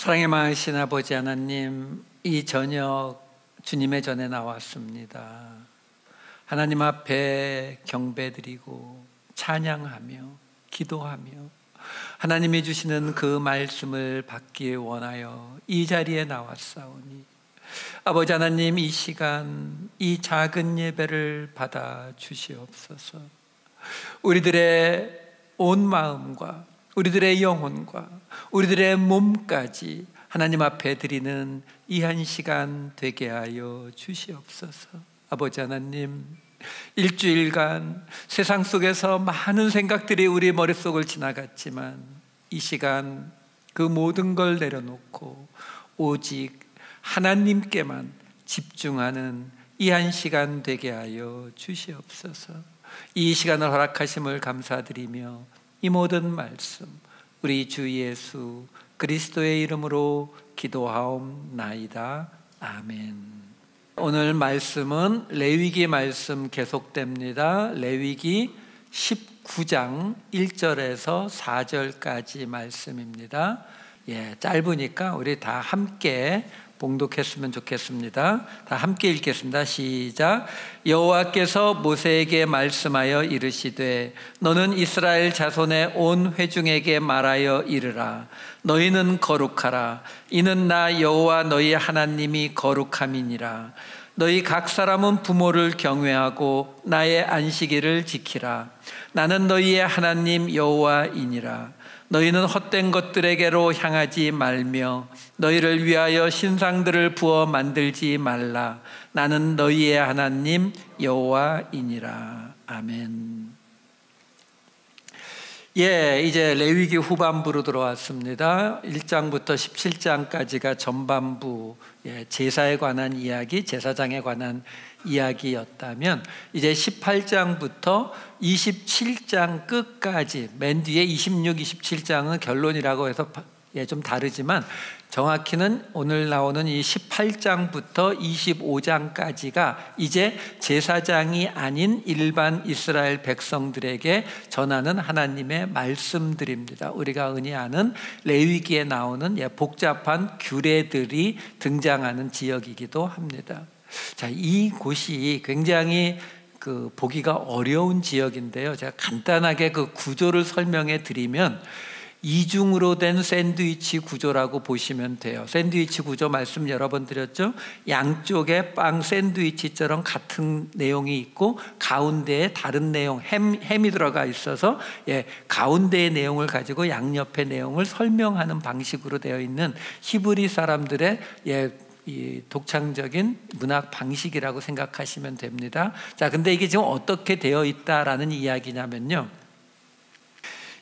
사랑의 많으신 아버지 하나님, 이 저녁 주님의 전에 나왔습니다. 하나님 앞에 경배드리고 찬양하며 기도하며 하나님이 주시는 그 말씀을 받기 원하여 이 자리에 나왔사오니, 아버지 하나님, 이 시간 이 작은 예배를 받아 주시옵소서. 우리들의 온 마음과 우리들의 영혼과 우리들의 몸까지 하나님 앞에 드리는 이 한 시간 되게 하여 주시옵소서. 아버지 하나님, 일주일간 세상 속에서 많은 생각들이 우리 머릿속을 지나갔지만 이 시간 그 모든 걸 내려놓고 오직 하나님께만 집중하는 이 한 시간 되게 하여 주시옵소서. 이 시간을 허락하심을 감사드리며 이 모든 말씀 우리 주 예수 그리스도의 이름으로 기도하옵나이다. 아멘. 오늘 말씀은 레위기 말씀 계속됩니다. 레위기 19장 1절에서 4절까지 말씀입니다. 짧으니까 우리 다 함께 봉독했으면 좋겠습니다. 다 함께 읽겠습니다. 시작. 여호와께서 모세에게 말씀하여 이르시되 너는 이스라엘 자손의 온 회중에게 말하여 이르라. 너희는 거룩하라. 이는 나 여호와 너희 하나님이 거룩함이니라. 너희 각 사람은 부모를 경외하고 나의 안식일을 지키라. 나는 너희의 하나님 여호와이니라. 너희는 헛된 것들에게로 향하지 말며 너희를 위하여 신상들을 부어 만들지 말라. 나는 너희의 하나님 여호와이니라. 아멘. 이제 레위기 후반부로 들어왔습니다. 1장부터 17장까지가 전반부, 제사에 관한 이야기, 제사장에 관한 이야기였다면 이제 18장부터 27장 끝까지, 맨 뒤에 26, 27장은 결론이라고 해서 좀 다르지만 정확히는 오늘 나오는 이 18장부터 25장까지가 이제 제사장이 아닌 일반 이스라엘 백성들에게 전하는 하나님의 말씀들입니다. 우리가 흔히 아는 레위기에 나오는 복잡한 규례들이 등장하는 지역이기도 합니다. 자, 이곳이 굉장히 보기가 어려운 지역인데요. 제가 간단하게 그 구조를 설명해 드리면 이중으로 된 샌드위치 구조라고 보시면 돼요. 샌드위치 구조 말씀 여러 번 드렸죠. 양쪽에 빵 샌드위치처럼 같은 내용이 있고 가운데에 다른 내용, 햄이 들어가 있어서 가운데의 내용을 가지고 양옆의 내용을 설명하는 방식으로 되어 있는 히브리 사람들의 이 독창적인 문학 방식이라고 생각하시면 됩니다. 자, 근데 이게 지금 어떻게 되어 있다라는 이야기냐면요,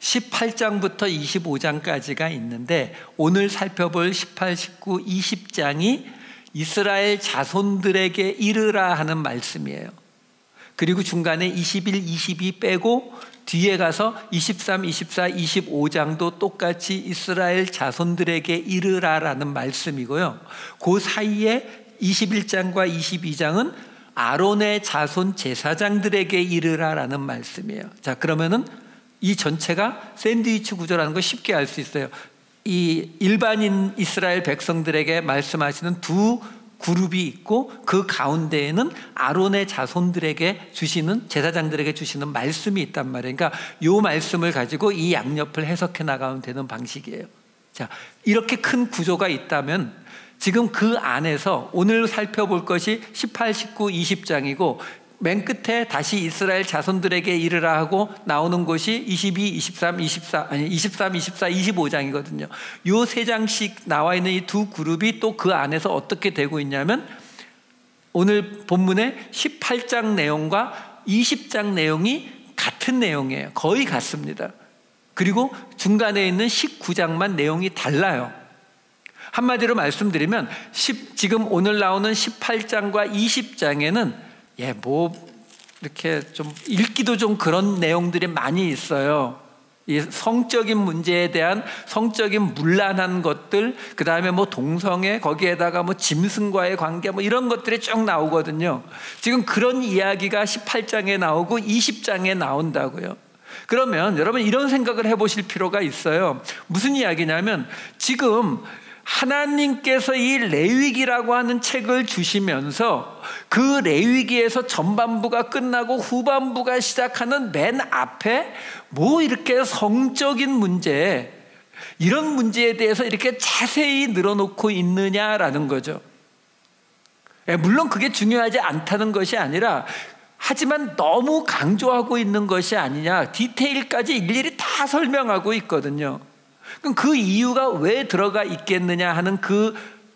18장부터 25장까지가 있는데 오늘 살펴볼 18, 19, 20장이 이스라엘 자손들에게 이르라 하는 말씀이에요. 그리고 중간에 21, 22 빼고 뒤에 가서 23, 24, 25장도 똑같이 이스라엘 자손들에게 이르라라는 말씀이고요. 그 사이에 21장과 22장은 아론의 자손 제사장들에게 이르라라는 말씀이에요. 자, 그러면은 이 전체가 샌드위치 구조라는 걸 쉽게 알 수 있어요. 이 일반인 이스라엘 백성들에게 말씀하시는 두 그룹이 있고 그 가운데에는 아론의 자손들에게 주시는, 제사장들에게 주시는 말씀이 있단 말이에요. 그러니까 이 말씀을 가지고 이 양옆을 해석해 나가면 되는 방식이에요. 자, 이렇게 큰 구조가 있다면 지금 그 안에서 오늘 살펴볼 것이 18, 19, 20장이고 맨 끝에 다시 이스라엘 자손들에게 이르라 하고 나오는 곳이 22, 23, 24, 25장이거든요. 요 세 장씩 나와 있는 이 두 그룹이 또 그 안에서 어떻게 되고 있냐면 오늘 본문의 18장 내용과 20장 내용이 같은 내용이에요. 거의 같습니다. 그리고 중간에 있는 19장만 내용이 달라요. 한마디로 말씀드리면 지금 오늘 나오는 18장과 20장에는 이렇게 좀 읽기도 좀 그런 내용들이 많이 있어요. 이 성적인 문제에 대한 성적인 문란한 것들, 그 다음에 동성애, 거기에다가 짐승과의 관계, 이런 것들이 쭉 나오거든요. 지금 그런 이야기가 18장에 나오고 20장에 나온다고요. 그러면 여러분 이런 생각을 해보실 필요가 있어요. 무슨 이야기냐면 지금 하나님께서 이 레위기라고 하는 책을 주시면서 그 레위기에서 전반부가 끝나고 후반부가 시작하는 맨 앞에 뭐 이렇게 성적인 문제, 이런 문제에 대해서 이렇게 자세히 늘어놓고 있느냐라는 거죠. 물론 그게 중요하지 않다는 것이 아니라, 하지만 너무 강조하고 있는 것이 아니냐, 디테일까지 일일이 다 설명하고 있거든요. 그럼 그 이유가 왜 들어가 있겠느냐 하는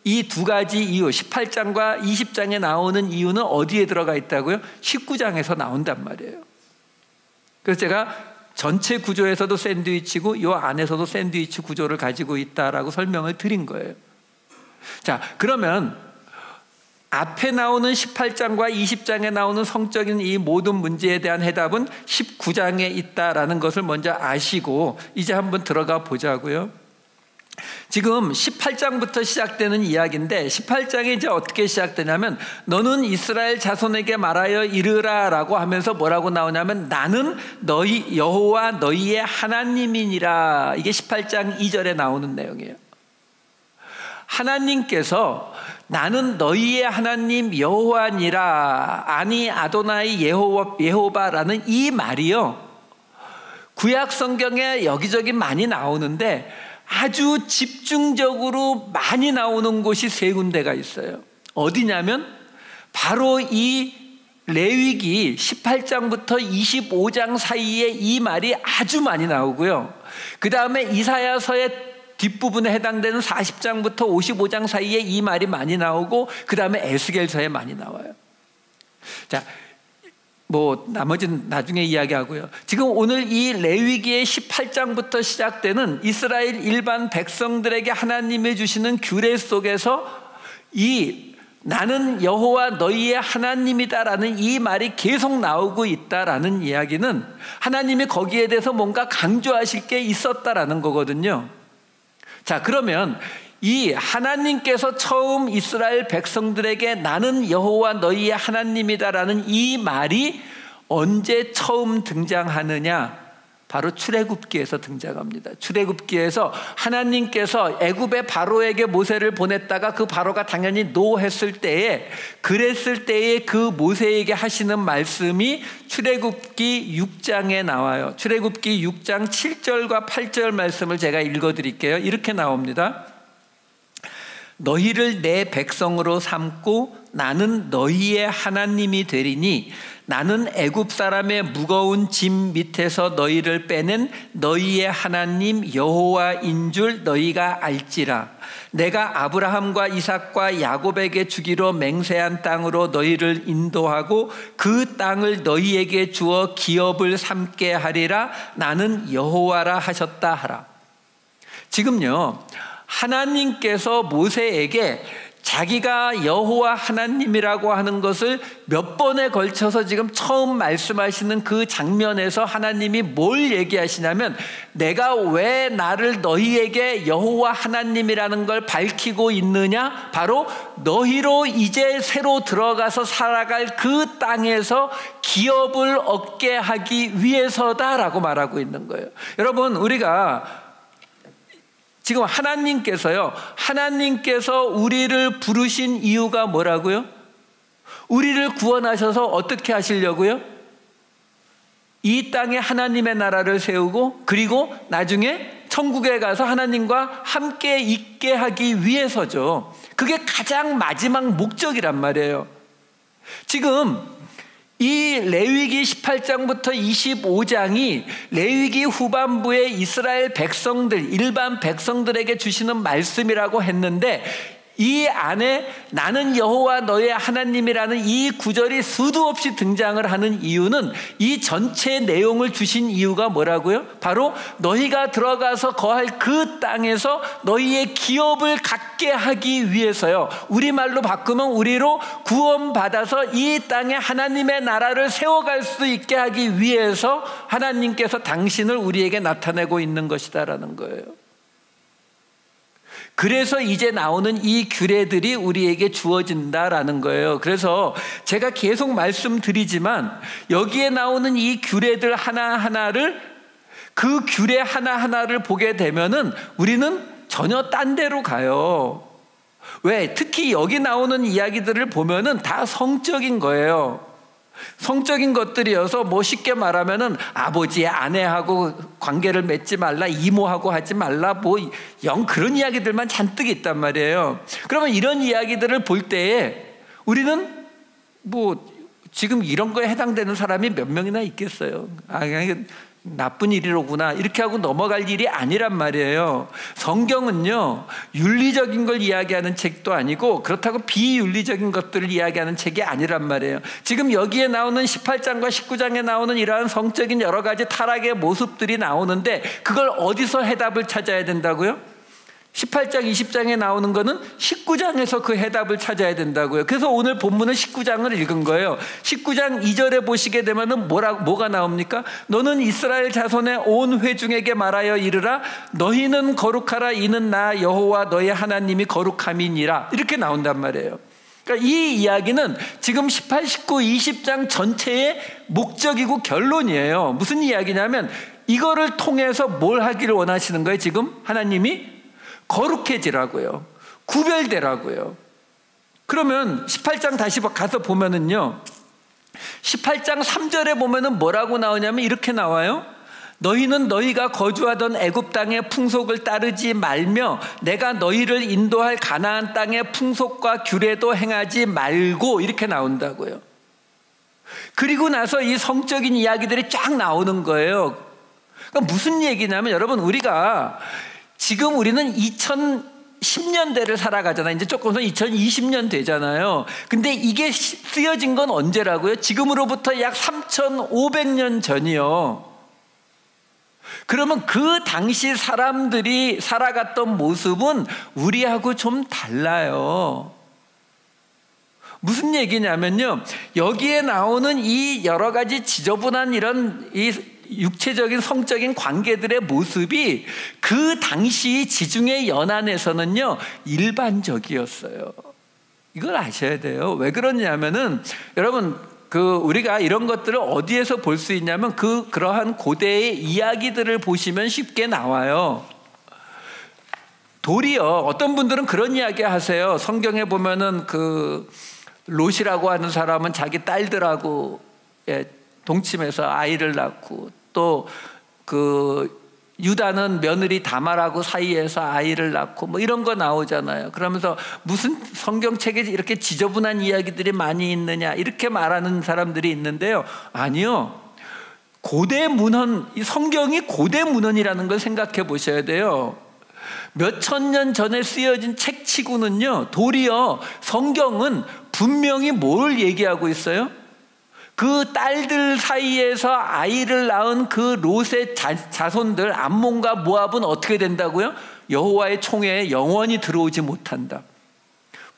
이 두 가지 이유, 18장과 20장에 나오는 이유는 어디에 들어가 있다고요? 19장에서 나온단 말이에요. 그래서 제가 전체 구조에서도 샌드위치고 이 안에서도 샌드위치 구조를 가지고 있다라고 설명을 드린 거예요. 자, 그러면 앞에 나오는 18장과 20장에 나오는 성적인 이 모든 문제에 대한 해답은 19장에 있다라는 것을 먼저 아시고 이제 한번 들어가 보자고요. 지금 18장부터 시작되는 이야기인데, 18장이 이제 어떻게 시작되냐면, 너는 이스라엘 자손에게 말하여 이르라 라고 하면서 뭐라고 나오냐면, 나는 너희 여호와 너희의 하나님이니라. 이게 18장 2절에 나오는 내용이에요. 하나님께서 나는 너희의 하나님 여호와니라, 아니 아도나이 예호바라는 이 말이요, 구약 성경에 여기저기 많이 나오는데 아주 집중적으로 많이 나오는 곳이 세 군데가 있어요. 어디냐면 바로 이 레위기 18장부터 25장 사이에 이 말이 아주 많이 나오고요. 그 다음에 이사야서의 뒷부분에 해당되는 40장부터 55장 사이에 이 말이 많이 나오고, 그 다음에 에스겔서에 많이 나와요. 자, 나머지는 나중에 이야기하고요. 지금 오늘 이 레위기의 18장부터 시작되는 이스라엘 일반 백성들에게 하나님이 주시는 규례 속에서 이 나는 여호와 너희의 하나님이다라는 이 말이 계속 나오고 있다라는 이야기는 하나님이 거기에 대해서 뭔가 강조하실 게 있었다라는 거거든요. 자, 그러면 이 하나님께서 처음 이스라엘 백성들에게 나는 여호와 너희의 하나님이다라는 이 말이 언제 처음 등장하느냐? 바로 출애굽기에서 등장합니다. 출애굽기에서 하나님께서 애굽의 바로에게 모세를 보냈다가 그 바로가 당연히 노했을 때에, 그랬을 때에 그 모세에게 하시는 말씀이 출애굽기 6장에 나와요. 출애굽기 6장 7절과 8절 말씀을 제가 읽어드릴게요. 이렇게 나옵니다. 너희를 내 백성으로 삼고 나는 너희의 하나님이 되리니 나는 애굽 사람의 무거운 짐 밑에서 너희를 빼낸 너희의 하나님 여호와인 줄 너희가 알지라. 내가 아브라함과 이삭과 야곱에게 주기로 맹세한 땅으로 너희를 인도하고 그 땅을 너희에게 주어 기업을 삼게 하리라. 나는 여호와라 하셨다 하라. 지금요, 하나님께서 모세에게 자기가 여호와 하나님이라고 하는 것을 몇 번에 걸쳐서 지금 처음 말씀하시는 그 장면에서 하나님이 뭘 얘기하시냐면, 내가 왜 나를 너희에게 여호와 하나님이라는 걸 밝히고 있느냐? 바로 너희로 이제 새로 들어가서 살아갈 그 땅에서 기업을 얻게 하기 위해서다라고 말하고 있는 거예요. 여러분, 우리가 지금 하나님께서 우리를 부르신 이유가 뭐라고요? 우리를 구원하셔서 어떻게 하시려고요? 이 땅에 하나님의 나라를 세우고, 그리고 나중에 천국에 가서 하나님과 함께 있게 하기 위해서죠. 그게 가장 마지막 목적이란 말이에요. 지금 이 레위기 18장부터 25장이 레위기 후반부에 이스라엘 백성들, 일반 백성들에게 주시는 말씀이라고 했는데, 이 안에 나는 여호와 너의 하나님이라는 이 구절이 수도 없이 등장을 하는 이유는, 이 전체 내용을 주신 이유가 뭐라고요? 바로 너희가 들어가서 거할 그 땅에서 너희의 기업을 갖게 하기 위해서요. 우리말로 바꾸면 우리로 구원받아서 이 땅에 하나님의 나라를 세워갈 수 있게 하기 위해서 하나님께서 당신을 우리에게 나타내고 있는 것이다라는 거예요. 그래서 이제 나오는 이 규례들이 우리에게 주어진다라는 거예요. 그래서 제가 계속 말씀드리지만, 여기에 나오는 이 규례들 하나하나를, 그 규례 하나하나를 보게 되면은 우리는 전혀 딴 데로 가요. 왜? 특히 여기 나오는 이야기들을 보면은 다 성적인 거예요. 성적인 것들이어서 뭐 쉽게 말하면은 아버지의 아내하고 관계를 맺지 말라, 이모하고 하지 말라, 뭐 영 그런 이야기들만 잔뜩 있단 말이에요. 그러면 이런 이야기들을 볼 때에 우리는 뭐 지금 이런 거에 해당되는 사람이 몇 명이나 있겠어요. 그냥 나쁜 일이로구나 이렇게 하고 넘어갈 일이 아니란 말이에요. 성경은요, 윤리적인 걸 이야기하는 책도 아니고 그렇다고 비윤리적인 것들을 이야기하는 책이 아니란 말이에요. 지금 여기에 나오는 18장과 19장에 나오는 이러한 성적인 여러 가지 타락의 모습들이 나오는데 그걸 어디서 해답을 찾아야 된다고요? 18장, 20장에 나오는 거는 19장에서 그 해답을 찾아야 된다고요. 그래서 오늘 본문은 19장을 읽은 거예요. 19장 2절에 보시게 되면은 뭐가 나옵니까? 너는 이스라엘 자손의 온 회중에게 말하여 이르라. 너희는 거룩하라. 이는 나 여호와 너의 하나님이 거룩함이니라. 이렇게 나온단 말이에요. 그러니까 이 이야기는 지금 18, 19, 20장 전체의 목적이고 결론이에요. 무슨 이야기냐면 이거를 통해서 뭘 하기를 원하시는 거예요? 지금 하나님이 거룩해지라고요. 구별되라고요. 그러면 18장 다시 가서 보면은요, 18장 3절에 보면은 뭐라고 나오냐면 이렇게 나와요. 너희는 너희가 거주하던 애굽 땅의 풍속을 따르지 말며 내가 너희를 인도할 가나안 땅의 풍속과 규례도 행하지 말고, 이렇게 나온다고요. 그리고 나서 이 성적인 이야기들이 쫙 나오는 거예요. 그러니까 무슨 얘기냐면 여러분, 우리가 지금 우리는 2010년대를 살아가잖아요. 이제 조금 더 2020년 되잖아요. 근데 이게 쓰여진 건 언제라고요? 지금으로부터 약 3,500년 전이요. 그러면 그 당시 사람들이 살아갔던 모습은 우리하고 좀 달라요. 무슨 얘기냐면요, 여기에 나오는 이 여러 가지 지저분한 이런 이 육체적인 성적인 관계들의 모습이 그 당시 지중해 연안에서는요 일반적이었어요. 이걸 아셔야 돼요. 왜 그러냐면은 여러분, 우리가 이런 것들을 어디에서 볼 수 있냐면 그러한 고대의 이야기들을 보시면 쉽게 나와요. 도리어 어떤 분들은 그런 이야기 하세요. 성경에 보면은 롯이라고 하는 사람은 자기 딸들하고 동침해서 아이를 낳고, 또 유다는 며느리 다말하고 사이에서 아이를 낳고 뭐 이런 거 나오잖아요. 그러면서 무슨 성경책에 이렇게 지저분한 이야기들이 많이 있느냐 이렇게 말하는 사람들이 있는데요. 아니요. 고대 문헌, 이 성경이 고대 문헌이라는 걸 생각해 보셔야 돼요. 몇천 년 전에 쓰여진 책치고는요, 도리어 성경은 분명히 뭘 얘기하고 있어요? 그 딸들 사이에서 아이를 낳은 그 롯의 자손들 암몬과 모압은 어떻게 된다고요? 여호와의 총회에 영원히 들어오지 못한다.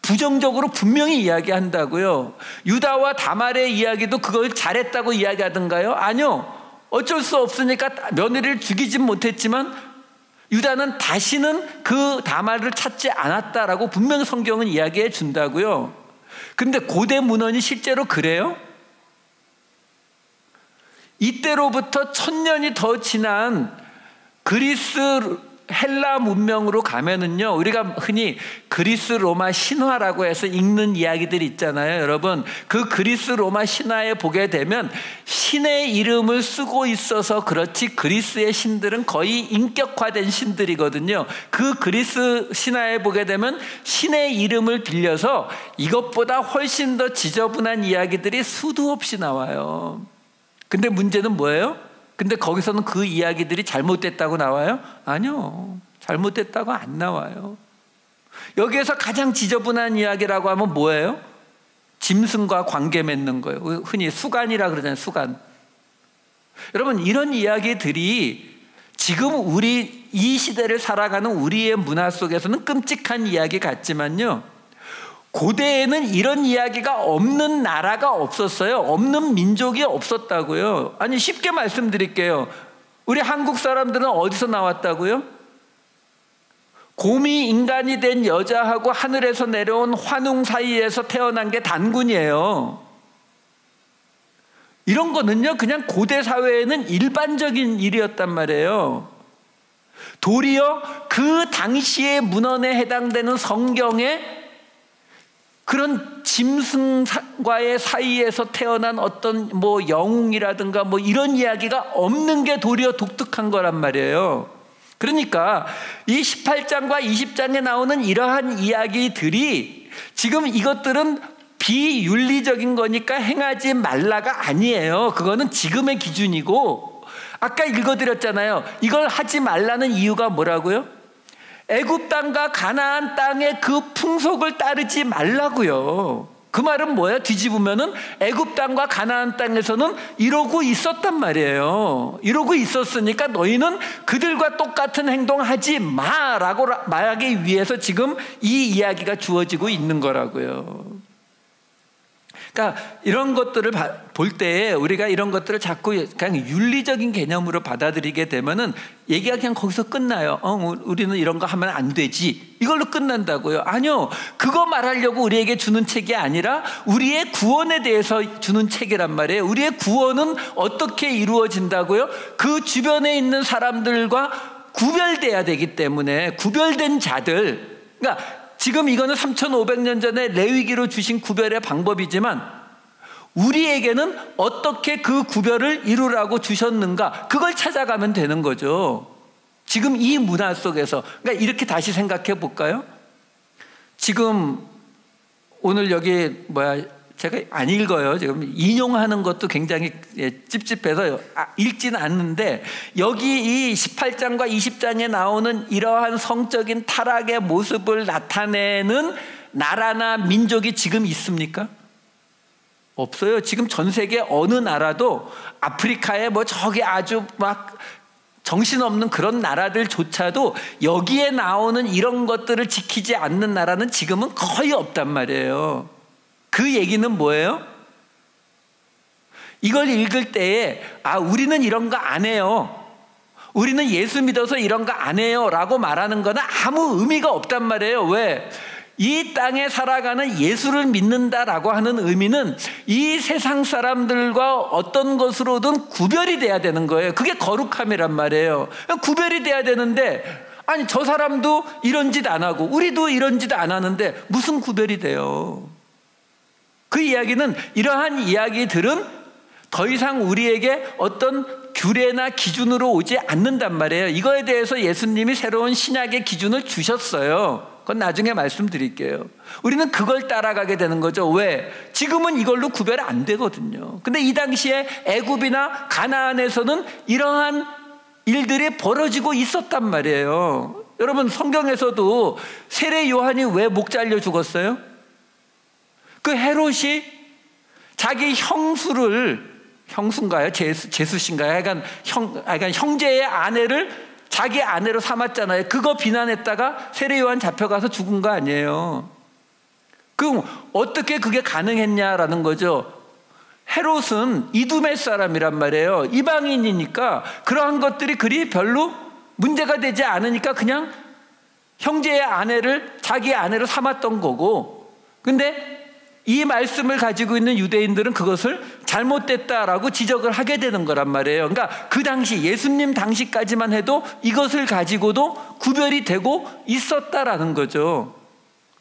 부정적으로 분명히 이야기한다고요. 유다와 다말의 이야기도 그걸 잘했다고 이야기하던가요? 아니요. 어쩔 수 없으니까 며느리를 죽이진 못했지만 유다는 다시는 그 다말을 찾지 않았다라고 분명히 성경은 이야기해 준다고요. 근데 고대 문헌이 실제로 그래요? 이때로부터 1000년이 더 지난 그리스 헬라 문명으로 가면은요, 우리가 흔히 그리스 로마 신화라고 해서 읽는 이야기들이 있잖아요. 여러분, 그 그리스 로마 신화에 보게 되면 신의 이름을 쓰고 있어서 그렇지 그리스의 신들은 거의 인격화된 신들이거든요. 그 그리스 신화에 보게 되면 신의 이름을 빌려서 이것보다 훨씬 더 지저분한 이야기들이 수도 없이 나와요. 근데 문제는 뭐예요? 근데 거기서는 그 이야기들이 잘못됐다고 나와요? 아니요. 잘못됐다고 안 나와요. 여기에서 가장 지저분한 이야기라고 하면 뭐예요? 짐승과 관계 맺는 거예요. 흔히 수간이라 그러잖아요. 수간. 여러분, 이런 이야기들이 지금 우리 이 시대를 살아가는 우리의 문화 속에서는 끔찍한 이야기 같지만요, 고대에는 이런 이야기가 없는 나라가 없었어요. 없는 민족이 없었다고요. 아니, 쉽게 말씀드릴게요. 우리 한국 사람들은 어디서 나왔다고요? 곰이 인간이 된 여자하고 하늘에서 내려온 환웅 사이에서 태어난 게 단군이에요. 이런 거는요, 그냥 고대 사회에는 일반적인 일이었단 말이에요. 도리어 그 당시의 문헌에 해당되는 성경에 그런 짐승과의 사이에서 태어난 어떤 뭐 영웅이라든가 뭐 이런 이야기가 없는 게 도리어 독특한 거란 말이에요. 그러니까 이 18장과 20장에 나오는 이러한 이야기들이 지금 이것들은 비윤리적인 거니까 행하지 말라가 아니에요. 그거는 지금의 기준이고, 아까 읽어드렸잖아요. 이걸 하지 말라는 이유가 뭐라고요? 애굽 땅과 가나안 땅의 그 풍속을 따르지 말라고요. 그 말은 뭐예요? 뒤집으면은 애굽 땅과 가나안 땅에서는 이러고 있었단 말이에요. 이러고 있었으니까 너희는 그들과 똑같은 행동하지 마라고 말하기 위해서 지금 이 이야기가 주어지고 있는 거라고요. 그러니까 이런 것들을 볼 때 우리가 이런 것들을 자꾸 그냥 윤리적인 개념으로 받아들이게 되면은 얘기가 그냥 거기서 끝나요. 우리는 이런 거 하면 안 되지. 이걸로 끝난다고요. 아니요. 그거 말하려고 우리에게 주는 책이 아니라 우리의 구원에 대해서 주는 책이란 말이에요. 우리의 구원은 어떻게 이루어진다고요? 그 주변에 있는 사람들과 구별돼야 되기 때문에 구별된 자들, 그러니까 지금 이거는 3,500년 전에 레위기로 주신 구별의 방법이지만 우리에게는 어떻게 그 구별을 이루라고 주셨는가, 그걸 찾아가면 되는 거죠. 지금 이 문화 속에서. 그러니까 이렇게 다시 생각해 볼까요? 지금 오늘 여기 제가 안 읽어요. 지금 인용하는 것도 굉장히 찝찝해서 읽지는 않는데, 여기 이 18장과 20장에 나오는 이러한 성적인 타락의 모습을 나타내는 나라나 민족이 지금 있습니까? 없어요. 지금 전 세계 어느 나라도, 아프리카에 뭐 저기 아주 막 정신없는 그런 나라들조차도 여기에 나오는 이런 것들을 지키지 않는 나라는 지금은 거의 없단 말이에요. 그 얘기는 뭐예요? 이걸 읽을 때에 우리는 이런 거 안 해요, 우리는 예수 믿어서 이런 거 안 해요 라고 말하는 거는 아무 의미가 없단 말이에요. 왜? 이 땅에 살아가는 예수를 믿는다라고 하는 의미는 이 세상 사람들과 어떤 것으로든 구별이 돼야 되는 거예요. 그게 거룩함이란 말이에요. 구별이 돼야 되는데, 아니 저 사람도 이런 짓 안 하고 우리도 이런 짓 안 하는데 무슨 구별이 돼요? 그 이야기는, 이러한 이야기들은 더 이상 우리에게 어떤 규례나 기준으로 오지 않는단 말이에요. 이거에 대해서 예수님이 새로운 신약의 기준을 주셨어요. 그건 나중에 말씀드릴게요. 우리는 그걸 따라가게 되는 거죠. 왜? 지금은 이걸로 구별 안 되거든요. 근데 이 당시에 애굽이나 가나안에서는 이러한 일들이 벌어지고 있었단 말이에요. 여러분, 성경에서도 세례 요한이 왜 목 잘려 죽었어요? 그 헤롯이 자기 형수인가요? 제수신가요? 약간 형제의 아내를 자기 아내로 삼았잖아요. 그거 비난했다가 세례 요한 잡혀가서 죽은 거 아니에요. 그럼 어떻게 그게 가능했냐라는 거죠. 헤롯은 이두메 사람이란 말이에요. 이방인이니까 그러한 것들이 그리 별로 문제가 되지 않으니까 그냥 형제의 아내를 자기 아내로 삼았던 거고, 근데 이 말씀을 가지고 있는 유대인들은 그것을 잘못됐다라고 지적을 하게 되는 거란 말이에요. 그러니까 그 당시, 예수님 당시까지만 해도 이것을 가지고도 구별이 되고 있었다라는 거죠.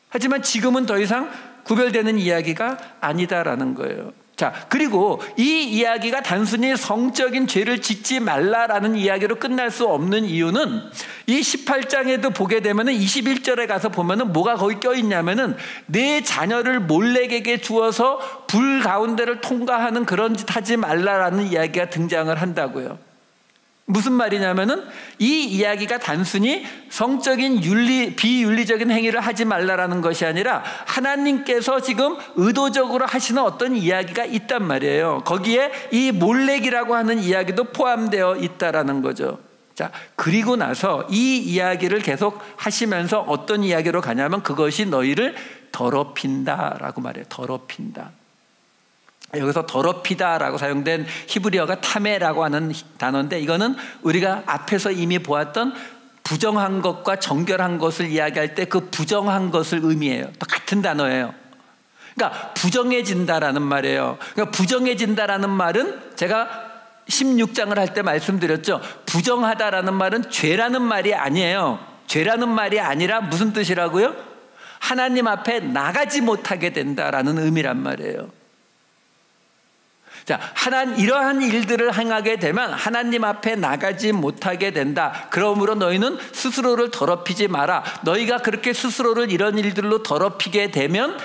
하지만 지금은 더 이상 구별되는 이야기가 아니다라는 거예요. 자, 그리고 이 이야기가 단순히 성적인 죄를 짓지 말라라는 이야기로 끝날 수 없는 이유는, 이 18장에도 보게 되면은 21절에 가서 보면은 뭐가 거기 껴있냐면은 내 자녀를 몰렉에게 주어서 불 가운데를 통과하는 그런 짓 하지 말라라는 이야기가 등장을 한다고요. 무슨 말이냐면은 이 이야기가 단순히 성적인 비윤리적인 행위를 하지 말라라는 것이 아니라 하나님께서 지금 의도적으로 하시는 어떤 이야기가 있단 말이에요. 거기에 이 몰렉이라고 하는 이야기도 포함되어 있다라는 거죠. 자, 그리고 나서 이 이야기를 계속 하시면서 어떤 이야기로 가냐면 그것이 너희를 더럽힌다라고 말해요. 더럽힌다. 여기서 더럽히다라고 사용된 히브리어가 타메라고 하는 단어인데, 이거는 우리가 앞에서 이미 보았던 부정한 것과 정결한 것을 이야기할 때 그 부정한 것을 의미해요. 똑같은 단어예요. 그러니까 부정해진다라는 말이에요. 그러니까 부정해진다라는 말은 제가 16장을 할 때 말씀드렸죠. 부정하다라는 말은 죄라는 말이 아니에요. 죄라는 말이 아니라 무슨 뜻이라고요? 하나님 앞에 나가지 못하게 된다라는 의미란 말이에요. 자, 이러한 일들을 행하게 되면 하나님 앞에 나가지 못하게 된다. 그러므로 너희는 스스로를 더럽히지 마라. 너희가 그렇게 스스로를 이런 일들로 더럽히게 되면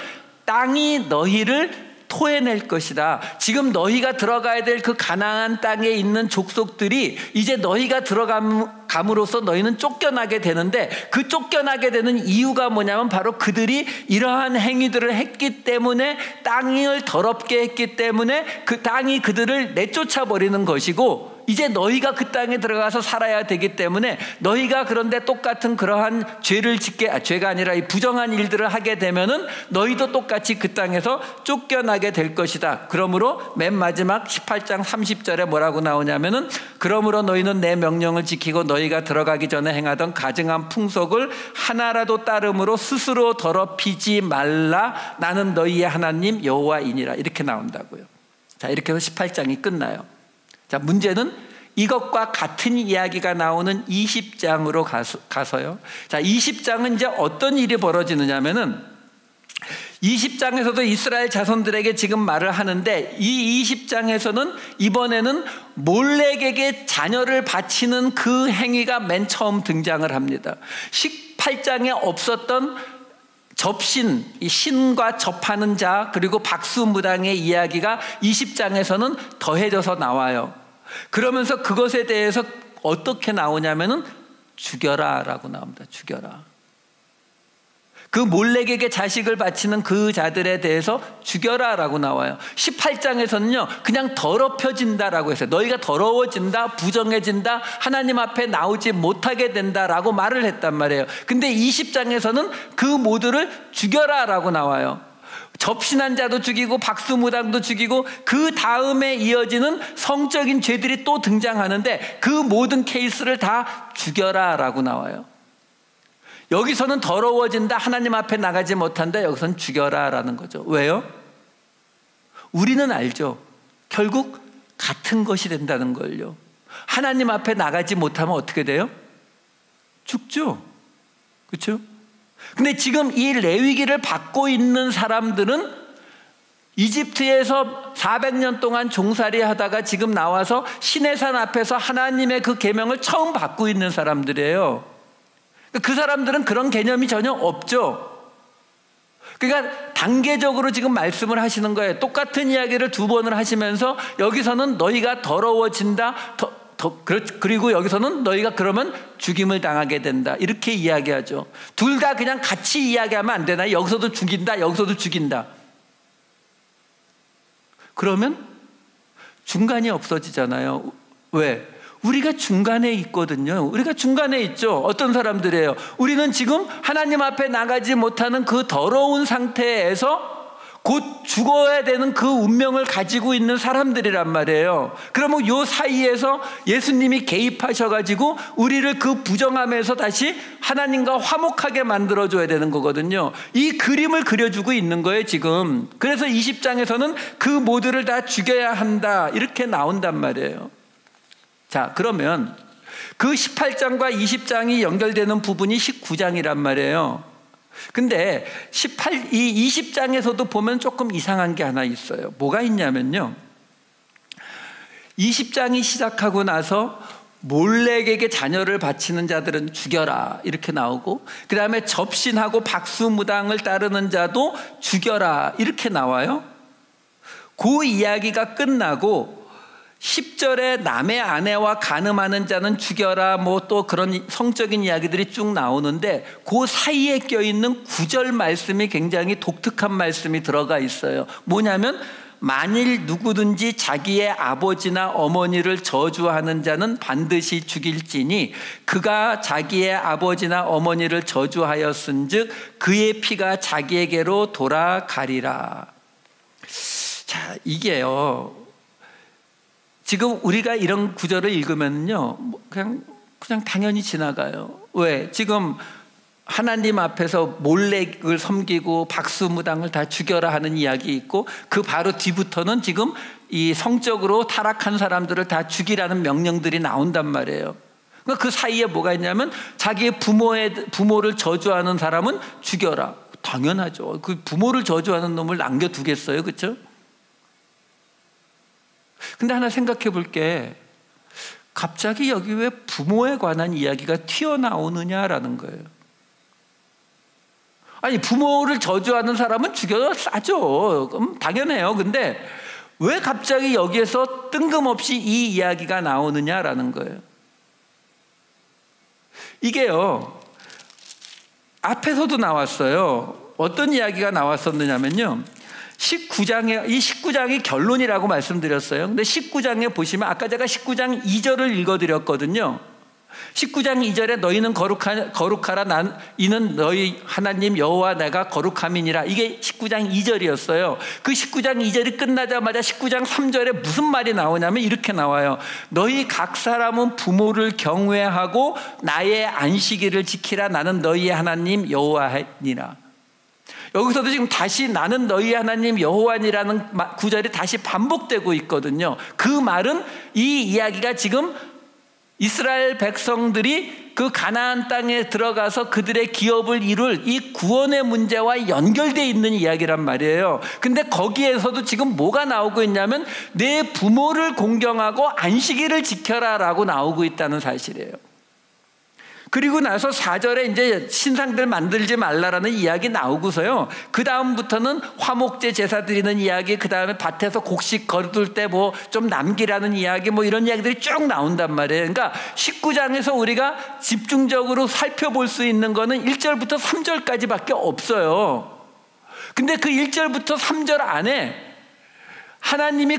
땅이 너희를 토해낼 것이다. 지금 너희가 들어가야 될 그 가나안 땅에 있는 족속들이 이제 너희가 들어감으로써 너희는 쫓겨나게 되는데, 그 쫓겨나게 되는 이유가 뭐냐면 바로 그들이 이러한 행위들을 했기 때문에, 땅을 더럽게 했기 때문에 그 땅이 그들을 내쫓아 버리는 것이고, 이제 너희가 그 땅에 들어가서 살아야 되기 때문에 너희가 그런데 똑같은 그러한 죄가 아니라 이 부정한 일들을 하게 되면은 너희도 똑같이 그 땅에서 쫓겨나게 될 것이다. 그러므로 맨 마지막 18장 30절에 뭐라고 나오냐면은, 그러므로 너희는 내 명령을 지키고 너희가 들어가기 전에 행하던 가증한 풍속을 하나라도 따름으로 스스로 더럽히지 말라. 나는 너희의 하나님 여호와이니라. 이렇게 나온다고요. 자, 이렇게 해서 18장이 끝나요. 자, 문제는 이것과 같은 이야기가 나오는 20장으로 가서요. 자, 20장은 이제 어떤 일이 벌어지느냐면은, 20장에서도 이스라엘 자손들에게 지금 말을 하는데, 이 20장에서는 이번에는 몰렉에게 자녀를 바치는 그 행위가 맨 처음 등장을 합니다. 18장에 없었던 접신, 이 신과 접하는 자, 그리고 박수무당의 이야기가 20장에서는 더해져서 나와요. 그러면서 그것에 대해서 어떻게 나오냐면은 죽여라 라고 나옵니다. 죽여라. 그 몰렉에게 자식을 바치는 그 자들에 대해서 죽여라 라고 나와요. 18장에서는요 그냥 더럽혀진다라고 했어요. 너희가 더러워진다, 부정해진다, 하나님 앞에 나오지 못하게 된다라고 말을 했단 말이에요. 근데 20장에서는 그 모두를 죽여라 라고 나와요. 접신한 자도 죽이고 박수무당도 죽이고, 그 다음에 이어지는 성적인 죄들이 또 등장하는데 그 모든 케이스를 다 죽여라 라고 나와요. 여기서는 더러워진다, 하나님 앞에 나가지 못한다, 여기서는 죽여라 라는 거죠. 왜요? 우리는 알죠. 결국 같은 것이 된다는 걸요. 하나님 앞에 나가지 못하면 어떻게 돼요? 죽죠. 그렇죠? 근데 지금 이 레위기를 받고 있는 사람들은 이집트에서 400년 동안 종살이 하다가 지금 나와서 시내산 앞에서 하나님의 그 계명을 처음 받고 있는 사람들이에요. 그 사람들은 그런 개념이 전혀 없죠. 그러니까 단계적으로 지금 말씀을 하시는 거예요. 똑같은 이야기를 두 번을 하시면서 여기서는 너희가 더러워진다, 그리고 여기서는 너희가 그러면 죽임을 당하게 된다, 이렇게 이야기하죠. 둘 다 그냥 같이 이야기하면 안 되나요? 여기서도 죽인다, 여기서도 죽인다. 그러면 중간이 없어지잖아요. 왜? 우리가 중간에 있거든요. 우리가 중간에 있죠. 어떤 사람들이에요? 우리는 지금 하나님 앞에 나가지 못하는 그 더러운 상태에서 곧 죽어야 되는 그 운명을 가지고 있는 사람들이란 말이에요. 그러면 요 사이에서 예수님이 개입하셔가지고 우리를 그 부정함에서 다시 하나님과 화목하게 만들어줘야 되는 거거든요. 이 그림을 그려주고 있는 거예요 지금. 그래서 20장에서는 그 모두를 다 죽여야 한다, 이렇게 나온단 말이에요. 자, 그러면 그 18장과 20장이 연결되는 부분이 19장이란 말이에요. 근데 20장에서도 보면 조금 이상한 게 하나 있어요. 뭐가 있냐면요, 20장이 시작하고 나서 몰렉에게 자녀를 바치는 자들은 죽여라 이렇게 나오고, 그 다음에 접신하고 박수무당을 따르는 자도 죽여라 이렇게 나와요. 그 이야기가 끝나고 10절에 남의 아내와 간음하는 자는 죽여라, 뭐 또 그런 성적인 이야기들이 쭉 나오는데, 그 사이에 껴있는 9절 말씀이 굉장히 독특한 말씀이 들어가 있어요. 뭐냐면, 만일 누구든지 자기의 아버지나 어머니를 저주하는 자는 반드시 죽일지니 그가 자기의 아버지나 어머니를 저주하였은즉 그의 피가 자기에게로 돌아가리라. 자, 이게요, 지금 우리가 이런 구절을 읽으면요 그냥 당연히 지나가요. 왜? 지금 하나님 앞에서 몰렉을 섬기고 박수무당을 다 죽여라 하는 이야기 있고, 그 바로 뒤부터는 지금 이 성적으로 타락한 사람들을 다 죽이라는 명령들이 나온단 말이에요. 그러니까 그 사이에 뭐가 있냐면 자기의 부모를 저주하는 사람은 죽여라. 당연하죠. 그 부모를 저주하는 놈을 남겨두겠어요, 그렇죠? 근데 하나 생각해 볼게. 갑자기 여기 왜 부모에 관한 이야기가 튀어나오느냐라는 거예요. 아니, 부모를 저주하는 사람은 죽여도 싸죠. 당연해요. 근데 왜 갑자기 여기에서 뜬금없이 이 이야기가 나오느냐라는 거예요. 이게요, 앞에서도 나왔어요. 어떤 이야기가 나왔었느냐면요, 이 19장이 결론이라고 말씀드렸어요. 근데 19장에 보시면 아까 제가 19장 2절을 읽어드렸거든요. 19장 2절에 너희는 거룩하라 이는 너희 하나님 여호와 내가 거룩함이니라. 이게 19장 2절이었어요. 그 19장 2절이 끝나자마자 19장 3절에 무슨 말이 나오냐면 이렇게 나와요. 너희 각 사람은 부모를 경외하고 나의 안식일을 지키라. 나는 너희의 하나님 여호와니라. 여기서도 지금 다시 나는 너희 하나님 여호와니라는 구절이 다시 반복되고 있거든요. 그 말은 이 이야기가 지금 이스라엘 백성들이 그 가나안 땅에 들어가서 그들의 기업을 이룰 이 구원의 문제와 연결되어 있는 이야기란 말이에요. 근데 거기에서도 지금 뭐가 나오고 있냐면 내 부모를 공경하고 안식일을 지켜라 라고 나오고 있다는 사실이에요. 그리고 나서 4절에 이제 신상들 만들지 말라라는 이야기 나오고서요. 그 다음부터는 화목제 제사 드리는 이야기, 그 다음에 밭에서 곡식 거둘 때 뭐 좀 남기라는 이야기, 뭐 이런 이야기들이 쭉 나온단 말이에요. 그러니까 19장에서 우리가 집중적으로 살펴볼 수 있는 거는 1절부터 3절까지밖에 없어요. 근데 그 1절부터 3절 안에 하나님이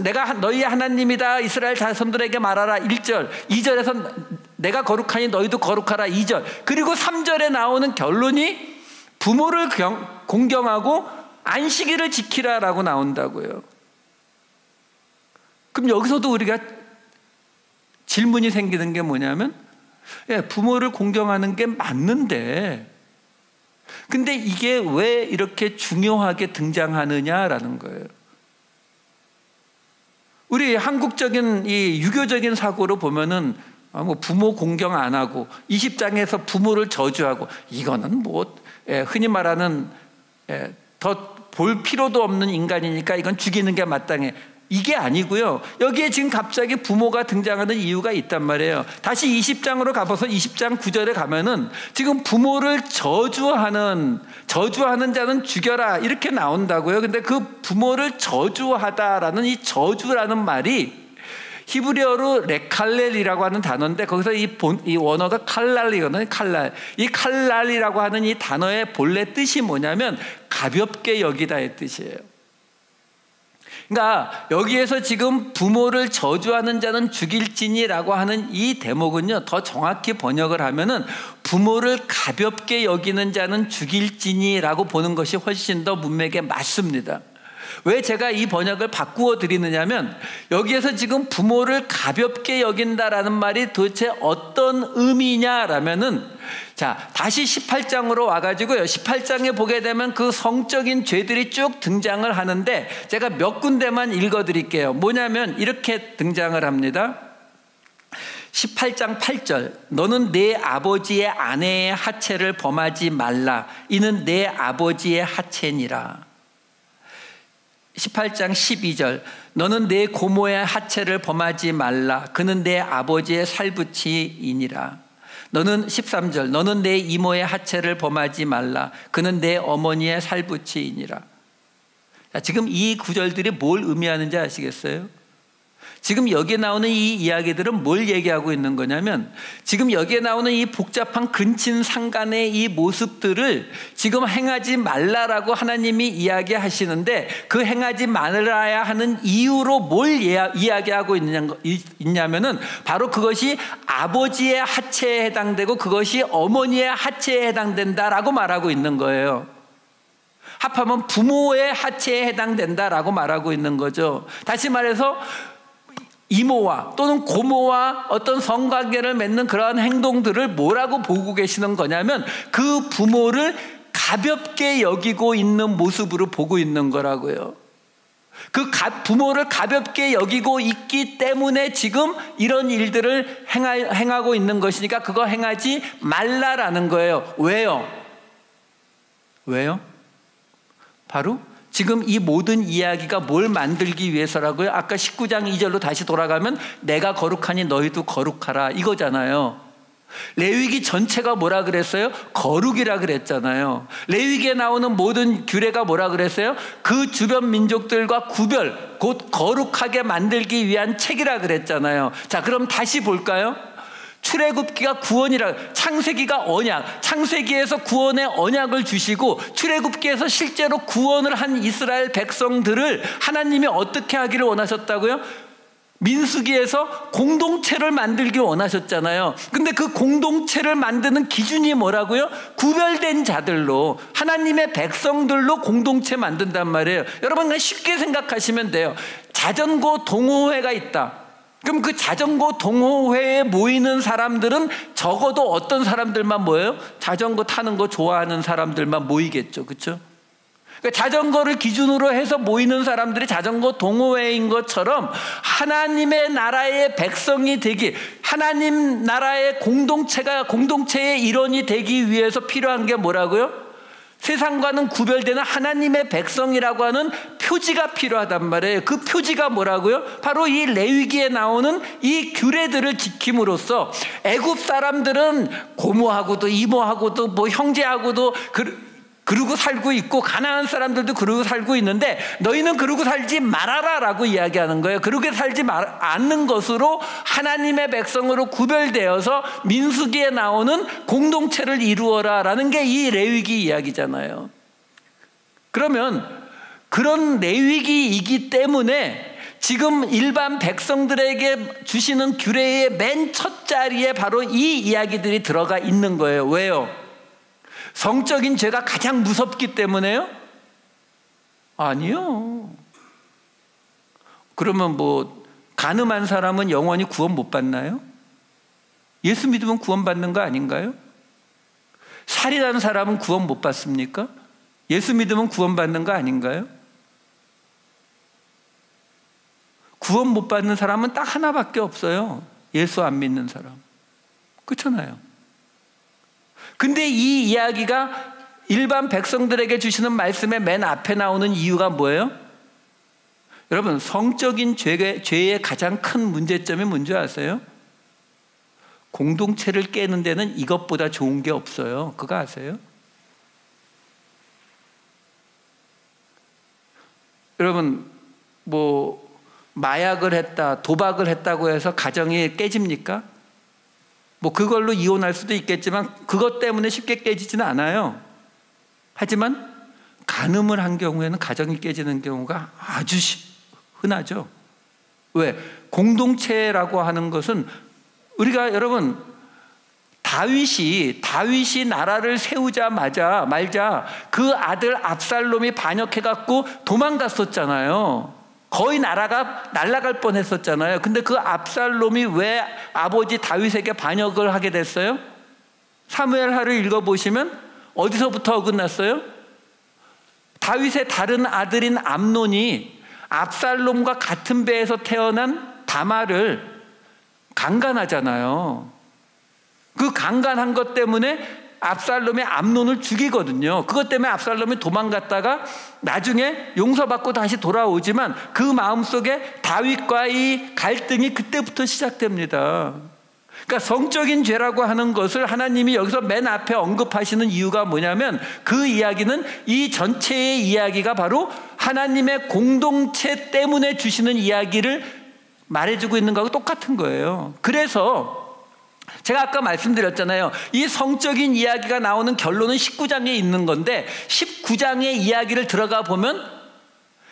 내가 너희의 하나님이다 이스라엘 자손들에게 말하라 1절, 2절에서 내가 거룩하니 너희도 거룩하라 2절, 그리고 3절에 나오는 결론이 부모를 공경하고 안식일을 지키라라고 나온다고요. 그럼 여기서도 우리가 질문이 생기는 게 뭐냐면, 부모를 공경하는 게 맞는데 근데 이게 왜 이렇게 중요하게 등장하느냐라는 거예요. 우리 한국적인 이 유교적인 사고로 보면은 뭐 부모 공경 안 하고 20장에서 부모를 저주하고 이거는 뭐 흔히 말하는 더 볼 필요도 없는 인간이니까 이건 죽이는 게 마땅해. 이게 아니고요. 여기에 지금 갑자기 부모가 등장하는 이유가 있단 말이에요. 다시 20장으로 가봐서 20장 9절에 가면은 지금 부모를 저주하는 자는 죽여라 이렇게 나온다고요. 근데 그 부모를 저주하다라는 이 저주라는 말이 히브리어로 레칼렐이라고 하는 단어인데 거기서 이 원어가 칼랄이거든요. 칼랄. 이 칼랄이라고 하는 이 단어의 본래 뜻이 뭐냐면 가볍게 여기다의 뜻이에요. 그러니까 여기에서 지금 부모를 저주하는 자는 죽일지니라고 하는 이 대목은요, 더 정확히 번역을 하면은 부모를 가볍게 여기는 자는 죽일지니라고 보는 것이 훨씬 더 문맥에 맞습니다. 왜 제가 이 번역을 바꾸어 드리느냐면 여기에서 지금 부모를 가볍게 여긴다라는 말이 도대체 어떤 의미냐라면은, 자, 다시 18장으로 와가지고요. 18장에 보게 되면 그 성적인 죄들이 쭉 등장을 하는데 제가 몇 군데만 읽어 드릴게요. 뭐냐면 이렇게 등장을 합니다. 18장 8절, 너는 내 아버지의 아내의 하체를 범하지 말라. 이는 내 아버지의 하체니라. 18장 12절, 너는 내 고모의 하체를 범하지 말라. 그는 내 아버지의 살붙이이니라. 너는 13절, 너는 내 이모의 하체를 범하지 말라. 그는 내 어머니의 살붙이이니라. 지금 이 구절들이 뭘 의미하는지 아시겠어요? 지금 여기에 나오는 이 이야기들은 뭘 얘기하고 있는 거냐면 지금 여기에 나오는 이 복잡한 근친상간의 이 모습들을 지금 행하지 말라라고 하나님이 이야기하시는데 그 행하지 말아야 하는 이유로 뭘 이야기하고 있냐면은 바로 그것이 아버지의 하체에 해당되고 그것이 어머니의 하체에 해당된다라고 말하고 있는 거예요. 합하면 부모의 하체에 해당된다라고 말하고 있는 거죠. 다시 말해서 이모와 또는 고모와 어떤 성관계를 맺는 그러한 행동들을 뭐라고 보고 계시는 거냐면 그 부모를 가볍게 여기고 있는 모습으로 보고 있는 거라고요. 부모를 가볍게 여기고 있기 때문에 지금 이런 일들을 행하고 있는 것이니까 그거 행하지 말라라는 거예요. 왜요? 왜요? 바로 지금 이 모든 이야기가 뭘 만들기 위해서라고요? 아까 19장 2절로 다시 돌아가면 내가 거룩하니 너희도 거룩하라 이거잖아요. 레위기 전체가 뭐라 그랬어요? 거룩이라 그랬잖아요. 레위기에 나오는 모든 규례가 뭐라 그랬어요? 그 주변 민족들과 구별, 곧 거룩하게 만들기 위한 책이라 그랬잖아요. 자, 그럼 다시 볼까요? 출애굽기가 구원이라, 창세기가 언약, 창세기에서 구원의 언약을 주시고 출애굽기에서 실제로 구원을 한 이스라엘 백성들을 하나님이 어떻게 하기를 원하셨다고요? 민수기에서 공동체를 만들기 원하셨잖아요. 근데 그 공동체를 만드는 기준이 뭐라고요? 구별된 자들로, 하나님의 백성들로 공동체 만든단 말이에요. 여러분 그냥 쉽게 생각하시면 돼요. 자전거 동호회가 있다. 그럼 그 자전거 동호회에 모이는 사람들은 적어도 어떤 사람들만 모여요? 자전거 타는 거 좋아하는 사람들만 모이겠죠. 그렇죠? 그러니까 자전거를 기준으로 해서 모이는 사람들이 자전거 동호회인 것처럼 하나님의 나라의 백성이 되기, 하나님 나라의 공동체의 일원이 되기 위해서 필요한 게 뭐라고요? 세상과는 구별되는 하나님의 백성이라고 하는 표지가 필요하단 말이에요. 그 표지가 뭐라고요? 바로 이 레위기에 나오는 이 규례들을 지킴으로써 애굽 사람들은 고모하고도 이모하고도 뭐 형제하고도 그러고 살고 있고 가나안 사람들도 그러고 살고 있는데 너희는 그러고 살지 말아라 라고 이야기하는 거예요. 그렇게 살지 않는 것으로 하나님의 백성으로 구별되어서 민수기에 나오는 공동체를 이루어라 라는 게 이 레위기 이야기잖아요. 그러면 그런 레위기이기 때문에 지금 일반 백성들에게 주시는 규례의 맨 첫 자리에 바로 이 이야기들이 들어가 있는 거예요. 왜요? 성적인 죄가 가장 무섭기 때문에요? 아니요. 그러면 뭐 간음한 사람은 영원히 구원 못 받나요? 예수 믿으면 구원 받는 거 아닌가요? 살인하는 사람은 구원 못 받습니까? 예수 믿으면 구원 받는 거 아닌가요? 구원 못 받는 사람은 딱 하나밖에 없어요. 예수 안 믿는 사람. 그렇잖아요. 근데 이 이야기가 일반 백성들에게 주시는 말씀의 맨 앞에 나오는 이유가 뭐예요? 여러분, 성적인 죄의 가장 큰 문제점이 뭔지 아세요? 공동체를 깨는 데는 이것보다 좋은 게 없어요. 그거 아세요? 여러분, 뭐 마약을 했다, 도박을 했다고 해서 가정이 깨집니까? 뭐 그걸로 이혼할 수도 있겠지만 그것 때문에 쉽게 깨지지는 않아요. 하지만 간음을 한 경우에는 가정이 깨지는 경우가 아주 흔하죠. 왜? 공동체라고 하는 것은 우리가 여러분 다윗이 나라를 세우자마자 말자 그 아들 압살롬이 반역해갖고 도망갔었잖아요. 거의 나라가 날아갈 뻔했었잖아요. 근데 그 압살롬이 왜 아버지 다윗에게 반역을 하게 됐어요? 사무엘하를 읽어보시면 어디서부터 어긋났어요? 다윗의 다른 아들인 암논이 압살롬과 같은 배에서 태어난 다말을 강간하잖아요. 그 강간한 것 때문에 압살롬이 암논을 죽이거든요. 그것 때문에 압살롬이 도망갔다가 나중에 용서받고 다시 돌아오지만 그 마음속에 다윗과의 갈등이 그때부터 시작됩니다. 그러니까 성적인 죄라고 하는 것을 하나님이 여기서 맨 앞에 언급하시는 이유가 뭐냐면 그 이야기는 이 전체의 이야기가 바로 하나님의 공동체 때문에 주시는 이야기를 말해주고 있는 거하고 똑같은 거예요. 그래서 제가 아까 말씀드렸잖아요. 이 성적인 이야기가 나오는 결론은 19장에 있는 건데 19장의 이야기를 들어가 보면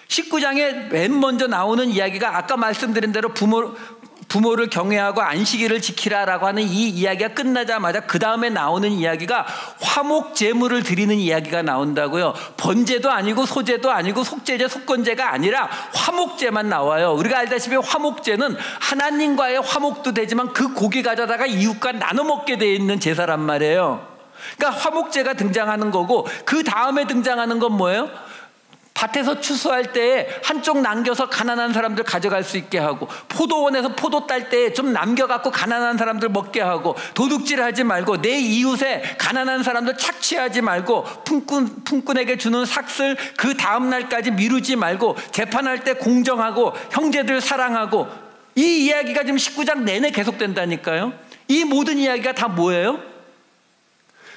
19장에 맨 먼저 나오는 이야기가 아까 말씀드린 대로 부모를 경외하고 안식일을 지키라라고 하는 이 이야기가 끝나자마자 그 다음에 나오는 이야기가 화목 제물을 드리는 이야기가 나온다고요. 번제도 아니고 소제도 아니고 속제제 속건제가 아니라 화목제만 나와요. 우리가 알다시피 화목제는 하나님과의 화목도 되지만 그 고기 가져다가 이웃과 나눠 먹게 되어 있는 제사란 말이에요. 그러니까 화목제가 등장하는 거고 그 다음에 등장하는 건 뭐예요? 밭에서 추수할 때에 한쪽 남겨서 가난한 사람들 가져갈 수 있게 하고, 포도원에서 포도 딸 때에 좀 남겨갖고 가난한 사람들 먹게 하고, 도둑질하지 말고 내 이웃에 가난한 사람들 착취하지 말고, 품꾼에게 주는 삭슬 그 다음 날까지 미루지 말고, 재판할 때 공정하고 형제들 사랑하고, 이 이야기가 지금 19장 내내 계속된다니까요. 이 모든 이야기가 다 뭐예요?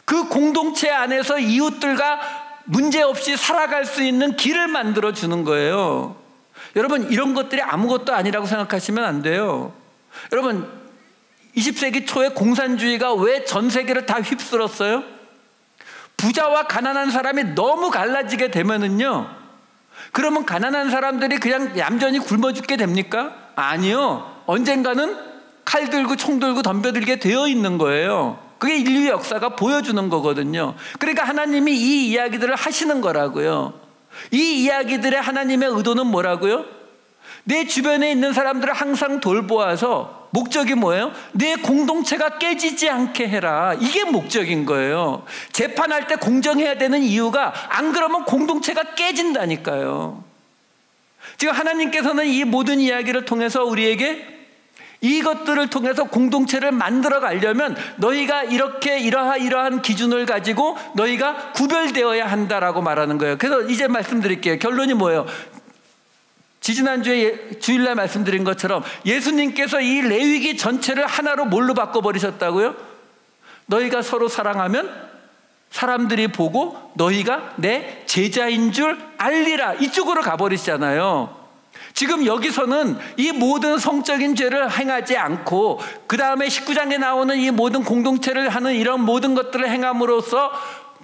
그 공동체 안에서 이웃들과 문제없이 살아갈 수 있는 길을 만들어 주는 거예요. 여러분, 이런 것들이 아무것도 아니라고 생각하시면 안 돼요. 여러분, 20세기 초에 공산주의가 왜 전 세계를 다 휩쓸었어요? 부자와 가난한 사람이 너무 갈라지게 되면은요, 그러면 가난한 사람들이 그냥 얌전히 굶어 죽게 됩니까? 아니요. 언젠가는 칼 들고 총 들고 덤벼들게 되어 있는 거예요. 그게 인류 역사가 보여주는 거거든요. 그러니까 하나님이 이 이야기들을 하시는 거라고요. 이 이야기들의 하나님의 의도는 뭐라고요? 내 주변에 있는 사람들을 항상 돌보아서, 목적이 뭐예요? 내 공동체가 깨지지 않게 해라. 이게 목적인 거예요. 재판할 때 공정해야 되는 이유가, 안 그러면 공동체가 깨진다니까요. 지금 하나님께서는 이 모든 이야기를 통해서 우리에게 이것들을 통해서 공동체를 만들어 가려면 너희가 이렇게 이러한 기준을 가지고 너희가 구별되어야 한다라고 말하는 거예요. 그래서 이제 말씀드릴게요. 결론이 뭐예요? 지지난주에 주일날 말씀드린 것처럼 예수님께서 이 레위기 전체를 하나로 뭘로 바꿔버리셨다고요? 너희가 서로 사랑하면 사람들이 보고 너희가 내 제자인 줄 알리라, 이쪽으로 가버리시잖아요. 지금 여기서는 이 모든 성적인 죄를 행하지 않고, 그 다음에 19장에 나오는 이 모든 공동체를 하는 이런 모든 것들을 행함으로써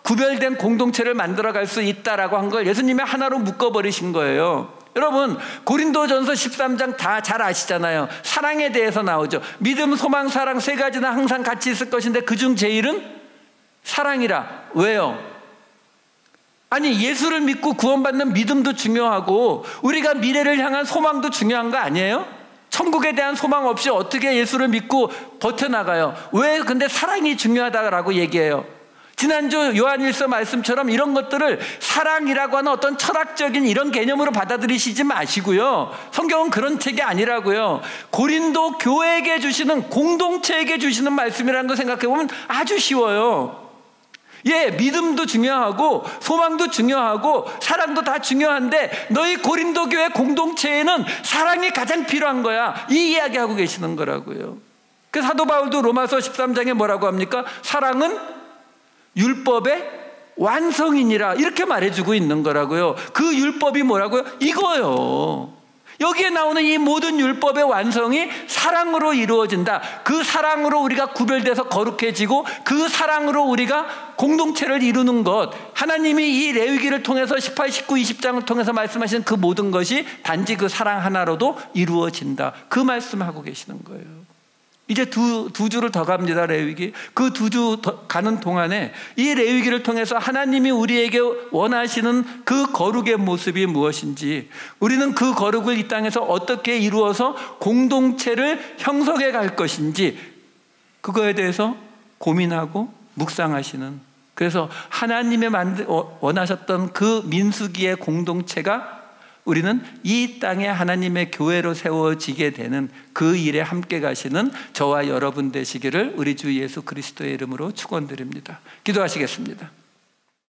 구별된 공동체를 만들어갈 수 있다라고 한 걸 예수님이 하나로 묶어버리신 거예요. 여러분, 고린도전서 13장 다 잘 아시잖아요. 사랑에 대해서 나오죠. 믿음, 소망, 사랑 세 가지는 항상 같이 있을 것인데 그중 제일은 사랑이라. 왜요? 아니, 예수를 믿고 구원받는 믿음도 중요하고 우리가 미래를 향한 소망도 중요한 거 아니에요? 천국에 대한 소망 없이 어떻게 예수를 믿고 버텨나가요? 왜 근데 사랑이 중요하다고 얘기해요? 지난주 요한일서 말씀처럼 이런 것들을 사랑이라고 하는 어떤 철학적인 이런 개념으로 받아들이시지 마시고요. 성경은 그런 책이 아니라고요. 고린도 교회에게 주시는, 공동체에게 주시는 말씀이라는 거 생각해 보면 아주 쉬워요. 예, 믿음도 중요하고 소망도 중요하고 사랑도 다 중요한데 너희 고린도 교회 공동체에는 사랑이 가장 필요한 거야. 이 이야기하고 계시는 거라고요. 그 사도 바울도 로마서 13장에 뭐라고 합니까? 사랑은 율법의 완성이니라, 이렇게 말해주고 있는 거라고요. 그 율법이 뭐라고요? 이거요. 여기에 나오는 이 모든 율법의 완성이 사랑으로 이루어진다. 그 사랑으로 우리가 구별돼서 거룩해지고 그 사랑으로 우리가 공동체를 이루는 것, 하나님이 이 레위기를 통해서 18, 19, 20장을 통해서 말씀하시는 그 모든 것이 단지 그 사랑 하나로도 이루어진다. 그 말씀하고 계시는 거예요. 이제 두 주를 더 갑니다. 레위기. 그 두 주 가는 동안에 이 레위기를 통해서 하나님이 우리에게 원하시는 그 거룩의 모습이 무엇인지, 우리는 그 거룩을 이 땅에서 어떻게 이루어서 공동체를 형성해 갈 것인지, 그거에 대해서 고민하고 묵상하시는, 그래서 하나님의 원하셨던 그 민수기의 공동체가 우리는 이 땅에 하나님의 교회로 세워지게 되는 그 일에 함께 가시는 저와 여러분 되시기를 우리 주 예수 그리스도의 이름으로 축원드립니다. 기도하시겠습니다.